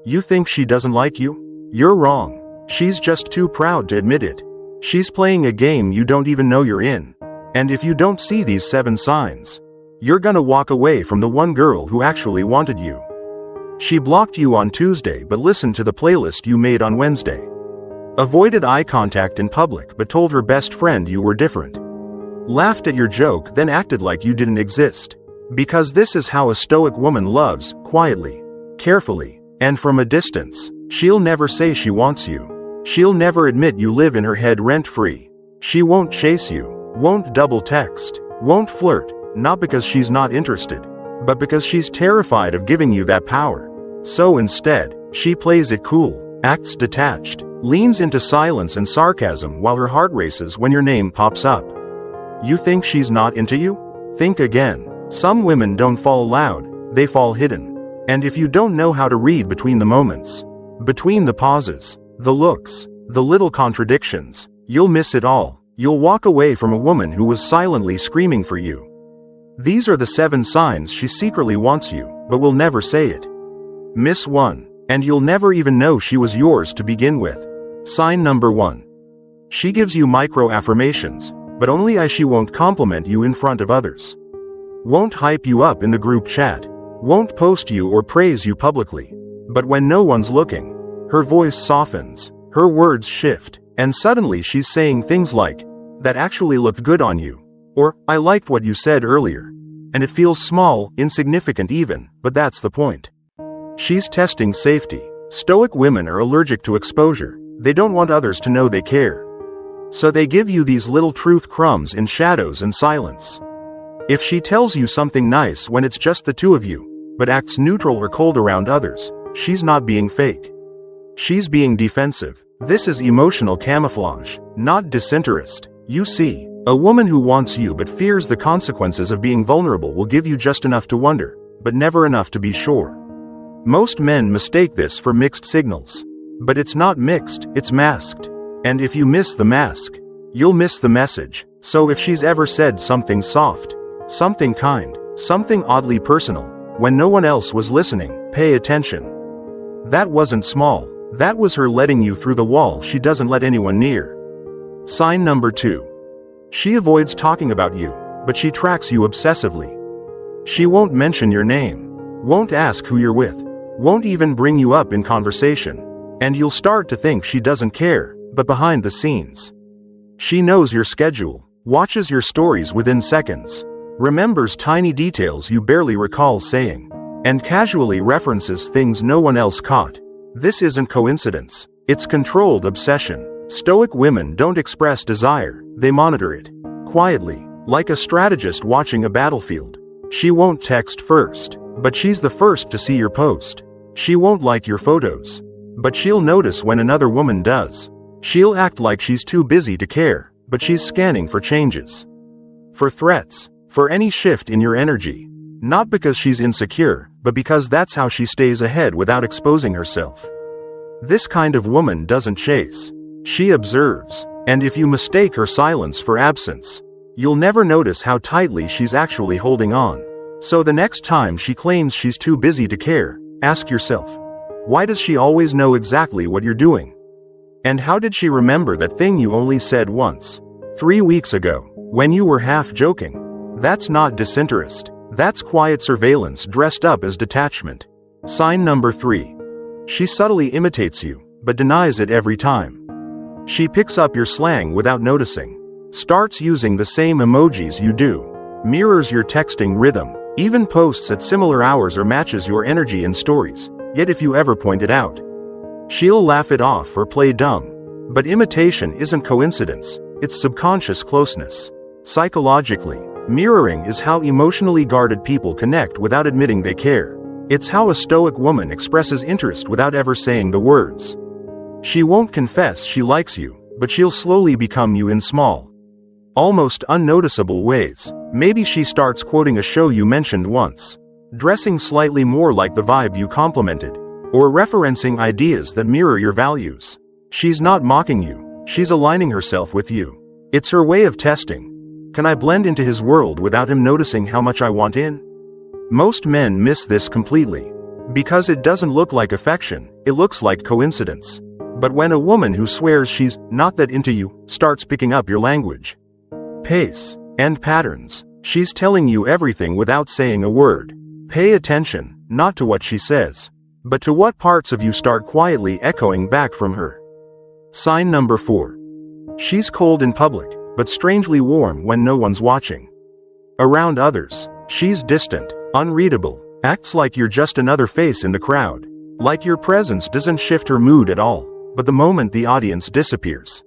You think she doesn't like you? You're wrong. She's just too proud to admit it. She's playing a game you don't even know you're in. And if you don't see these 7 signs, you're gonna walk away from the one girl who actually wanted you. She blocked you on Tuesday but listened to the playlist you made on Wednesday. Avoided eye contact in public but told her best friend you were different. Laughed at your joke then acted like you didn't exist. Because this is how a Stoic woman loves, quietly, carefully, and from a distance. She'll never say she wants you. She'll never admit you live in her head rent-free. She won't chase you, won't double text, won't flirt, not because she's not interested, but because she's terrified of giving you that power. So instead, she plays it cool, acts detached, leans into silence and sarcasm while her heart races when your name pops up. You think she's not into you? Think again. Some women don't fall loud, they fall hidden. And if you don't know how to read between the moments, between the pauses, the looks, the little contradictions, you'll miss it all. You'll walk away from a woman who was silently screaming for you. These are the 7 signs she secretly wants you, but will never say it. Miss one, and you'll never even know she was yours to begin with. Sign number 1. She gives you micro-affirmations, but only as she won't compliment you in front of others. Won't hype you up in the group chat. Won't post you or praise you publicly. But when no one's looking, her voice softens, her words shift, and suddenly she's saying things like, "That actually looked good on you," or "I liked what you said earlier." And it feels small, insignificant even, but that's the point. She's testing safety. Stoic women are allergic to exposure. They don't want others to know they care. So they give you these little truth crumbs in shadows and silence. If she tells you something nice when it's just the 2 of you, but acts neutral or cold around others, she's not being fake. She's being defensive. This is emotional camouflage, not disinterest. You see, a woman who wants you but fears the consequences of being vulnerable will give you just enough to wonder, but never enough to be sure. Most men mistake this for mixed signals. But it's not mixed, it's masked. And if you miss the mask, you'll miss the message. So if she's ever said something soft, something kind, something oddly personal, when no one else was listening, pay attention. That wasn't small. That was her letting you through the wall she doesn't let anyone near. Sign number 2. She avoids talking about you, but she tracks you obsessively. She won't mention your name, won't ask who you're with, won't even bring you up in conversation. And you'll start to think she doesn't care, but behind the scenes, she knows your schedule, watches your stories within seconds, remembers tiny details you barely recall saying, and casually references things no one else caught. This isn't coincidence. It's controlled obsession. Stoic women don't express desire, they monitor it. Quietly, like a strategist watching a battlefield. She won't text first, but she's the first to see your post. She won't like your photos, but she'll notice when another woman does. She'll act like she's too busy to care, but she's scanning for changes. For threats, for any shift in your energy. Not because she's insecure, but because that's how she stays ahead without exposing herself. This kind of woman doesn't chase. She observes. And if you mistake her silence for absence, you'll never notice how tightly she's actually holding on. So the next time she claims she's too busy to care, ask yourself, why does she always know exactly what you're doing? And how did she remember that thing you only said once, 3 weeks ago, when you were half joking? That's not disinterest. That's quiet surveillance dressed up as detachment. Sign number 3. She subtly imitates you, but denies it every time. She picks up your slang without noticing, starts using the same emojis you do, mirrors your texting rhythm, even posts at similar hours or matches your energy in stories. Yet if you ever point it out, she'll laugh it off or play dumb. But imitation isn't coincidence, it's subconscious closeness. Psychologically, mirroring is how emotionally guarded people connect without admitting they care. It's how a Stoic woman expresses interest without ever saying the words. She won't confess she likes you, but she'll slowly become you in small, almost unnoticeable ways. Maybe she starts quoting a show you mentioned once, dressing slightly more like the vibe you complimented, or referencing ideas that mirror your values. She's not mocking you, she's aligning herself with you. It's her way of testing. Can I blend into his world without him noticing how much I want in? Most men miss this completely. Because it doesn't look like affection, it looks like coincidence. But when a woman who swears she's not that into you starts picking up your language, pace, and patterns, she's telling you everything without saying a word. Pay attention, not to what she says, but to what parts of you start quietly echoing back from her. Sign number 4. She's cold in public, but strangely warm when no one's watching. Around others, she's distant, unreadable, acts like you're just another face in the crowd. Like your presence doesn't shift her mood at all, but the moment the audience disappears,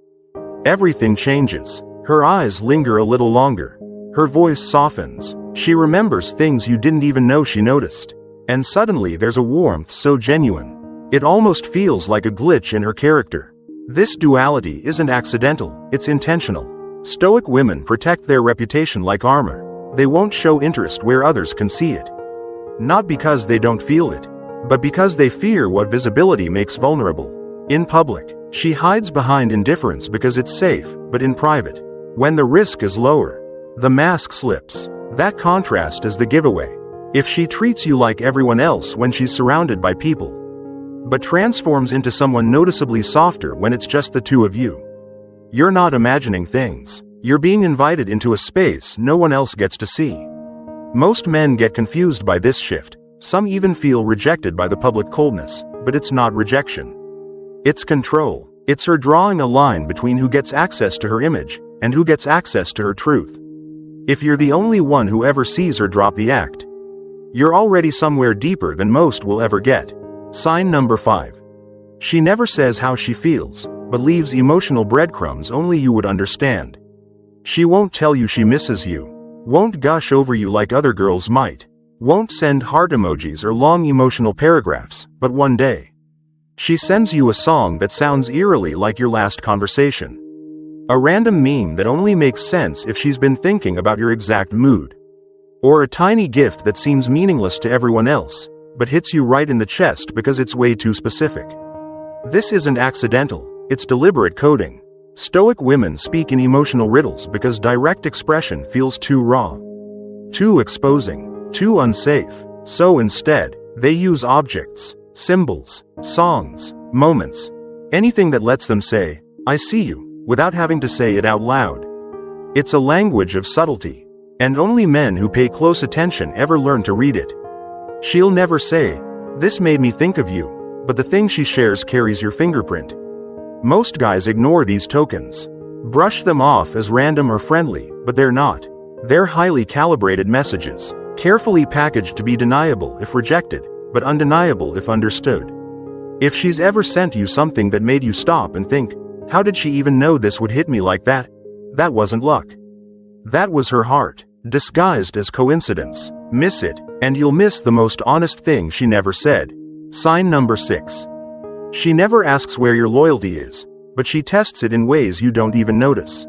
everything changes. Her eyes linger a little longer. Her voice softens. She remembers things you didn't even know she noticed. And suddenly there's a warmth so genuine, it almost feels like a glitch in her character. This duality isn't accidental, it's intentional. Stoic women protect their reputation like armor. They won't show interest where others can see it. Not because they don't feel it, but because they fear what visibility makes vulnerable. In public, she hides behind indifference because it's safe, but in private, when the risk is lower, the mask slips. That contrast is the giveaway. If she treats you like everyone else when she's surrounded by people, but transforms into someone noticeably softer when it's just the two of you, you're not imagining things. You're being invited into a space no one else gets to see. Most men get confused by this shift. Some even feel rejected by the public coldness, but it's not rejection. It's control. It's her drawing a line between who gets access to her image and who gets access to her truth. If you're the only one who ever sees her drop the act, you're already somewhere deeper than most will ever get. Sign number 5. She never says how she feels, but leaves emotional breadcrumbs only you would understand. She won't tell you she misses you, won't gush over you like other girls might, won't send heart emojis or long emotional paragraphs, but one day, she sends you a song that sounds eerily like your last conversation. A random meme that only makes sense if she's been thinking about your exact mood. Or a tiny gift that seems meaningless to everyone else, but hits you right in the chest because it's way too specific. This isn't accidental, it's deliberate coding. Stoic women speak in emotional riddles because direct expression feels too raw, too exposing, too unsafe. So instead, they use objects, symbols, songs, moments, anything that lets them say, "I see you," without having to say it out loud. It's a language of subtlety, and only men who pay close attention ever learn to read it. She'll never say, "This made me think of you," but the thing she shares carries your fingerprint. Most guys ignore these tokens, brush them off as random or friendly, but they're not. They're highly calibrated messages, carefully packaged to be deniable if rejected, but undeniable if understood. If she's ever sent you something that made you stop and think, "How did she even know this would hit me like that?" That wasn't luck. That was her heart, disguised as coincidence. Miss it, and you'll miss the most honest thing she never said. Sign number 6. She never asks where your loyalty is, but she tests it in ways you don't even notice.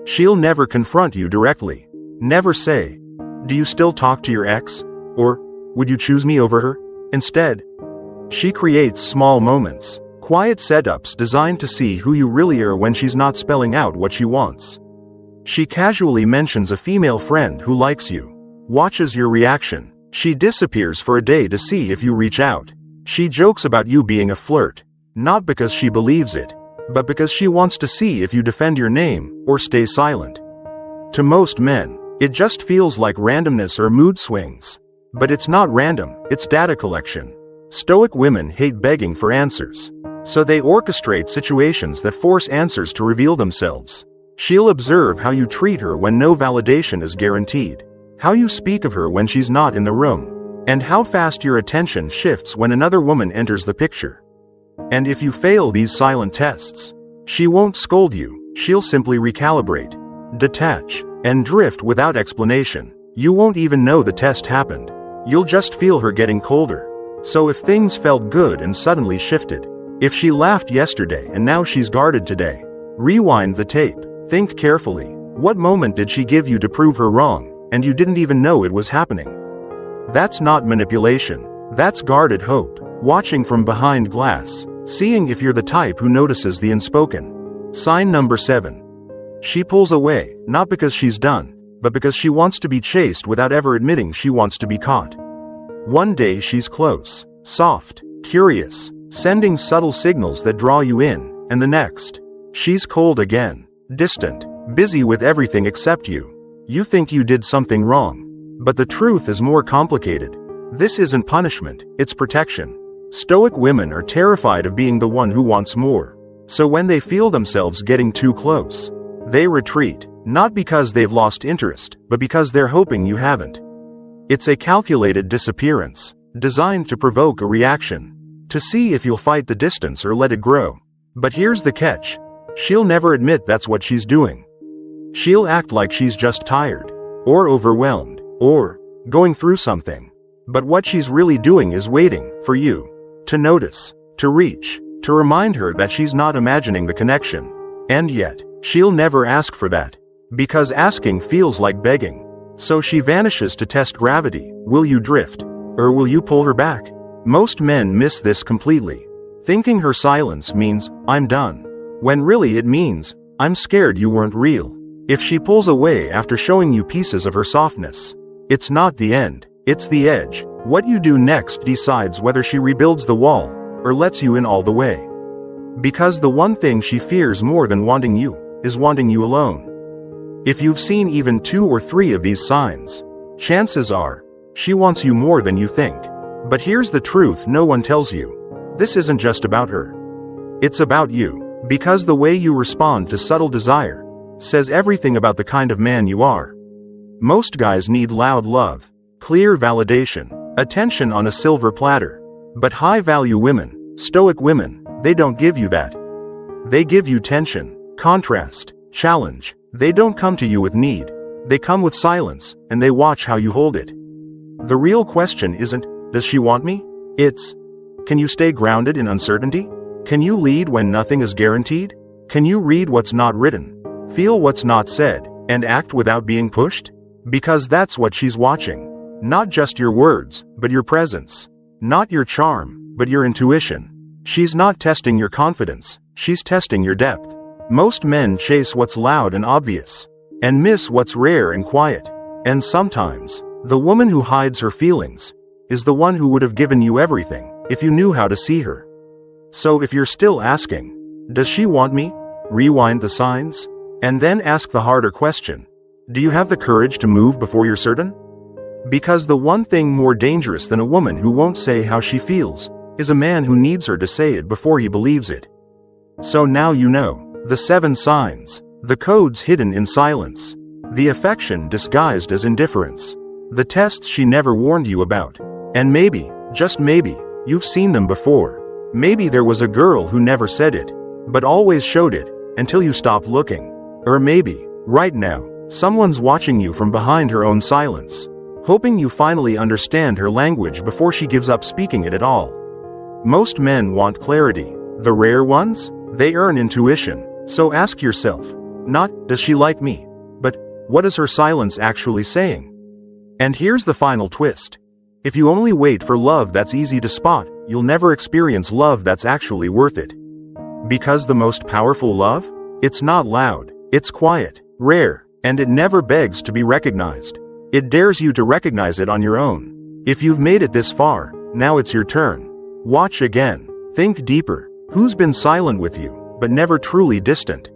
She'll never confront you directly. Never say, "Do you still talk to your ex?" Or, "Would you choose me over her?" Instead, she creates small moments, quiet setups designed to see who you really are when she's not spelling out what she wants. She casually mentions a female friend who likes you, watches your reaction. She disappears for a day to see if you reach out. She jokes about you being a flirt, not because she believes it, but because she wants to see if you defend your name or stay silent. To most men, it just feels like randomness or mood swings. But it's not random, it's data collection. Stoic women hate begging for answers, so they orchestrate situations that force answers to reveal themselves. She'll observe how you treat her when no validation is guaranteed, how you speak of her when she's not in the room, and how fast your attention shifts when another woman enters the picture. And if you fail these silent tests, she won't scold you, she'll simply recalibrate, detach, and drift without explanation. You won't even know the test happened. You'll just feel her getting colder. So if things felt good and suddenly shifted, if she laughed yesterday and now she's guarded today, rewind the tape. Think carefully. What moment did she give you to prove her wrong, and you didn't even know it was happening? That's not manipulation. That's guarded hope. Watching from behind glass, seeing if you're the type who notices the unspoken. Sign number 7. She pulls away, not because she's done, but because she wants to be chased without ever admitting she wants to be caught. One day she's close, soft, curious, sending subtle signals that draw you in, and the next, she's cold again, distant, busy with everything except you. You think you did something wrong. But the truth is more complicated. This isn't punishment, it's protection. Stoic women are terrified of being the one who wants more. So when they feel themselves getting too close, they retreat, not because they've lost interest, but because they're hoping you haven't. It's a calculated disappearance, designed to provoke a reaction, to see if you'll fight the distance or let it grow. But here's the catch. She'll never admit that's what she's doing. She'll act like she's just tired, or overwhelmed, or going through something. But what she's really doing is waiting for you to notice, to reach, to remind her that she's not imagining the connection. And yet, she'll never ask for that, because asking feels like begging. So she vanishes to test gravity. Will you drift? Or will you pull her back? Most men miss this completely, thinking her silence means, I'm done, when really it means, I'm scared you weren't real. If she pulls away after showing you pieces of her softness, it's not the end, it's the edge. What you do next decides whether she rebuilds the wall, or lets you in all the way. Because the one thing she fears more than wanting you, is wanting you alone. If you've seen even 2 or 3 of these signs, chances are, she wants you more than you think. But here's the truth no one tells you. This isn't just about her. It's about you, because the way you respond to subtle desire says everything about the kind of man you are. Most guys need loud love, clear validation, attention on a silver platter. But high-value women, stoic women, they don't give you that. They give you tension, contrast, challenge. They don't come to you with need. They come with silence, and they watch how you hold it. The real question isn't, does she want me? It's, can you stay grounded in uncertainty? Can you lead when nothing is guaranteed? Can you read what's not written, feel what's not said, and act without being pushed? Because that's what she's watching. Not just your words, but your presence. Not your charm, but your intuition. She's not testing your confidence, she's testing your depth. Most men chase what's loud and obvious, and miss what's rare and quiet. And sometimes, the woman who hides her feelings is the one who would have given you everything if you knew how to see her. So if you're still asking, does she want me? Rewind the signs, and then ask the harder question. Do you have the courage to move before you're certain? Because the one thing more dangerous than a woman who won't say how she feels is a man who needs her to say it before he believes it. So now you know, the 7 signs, the codes hidden in silence, the affection disguised as indifference, the tests she never warned you about. And maybe, just maybe, you've seen them before. Maybe there was a girl who never said it, but always showed it, until you stopped looking. Or maybe, right now, someone's watching you from behind her own silence, hoping you finally understand her language before she gives up speaking it at all. Most men want clarity. The rare ones? They earn intuition. So ask yourself, not, does she like me? But, what is her silence actually saying? And here's the final twist. If you only wait for love that's easy to spot, you'll never experience love that's actually worth it. Because the most powerful love? It's not loud, it's quiet, rare, and it never begs to be recognized. It dares you to recognize it on your own. If you've made it this far, now it's your turn. Watch again. Think deeper. Who's been silent with you, but never truly distant?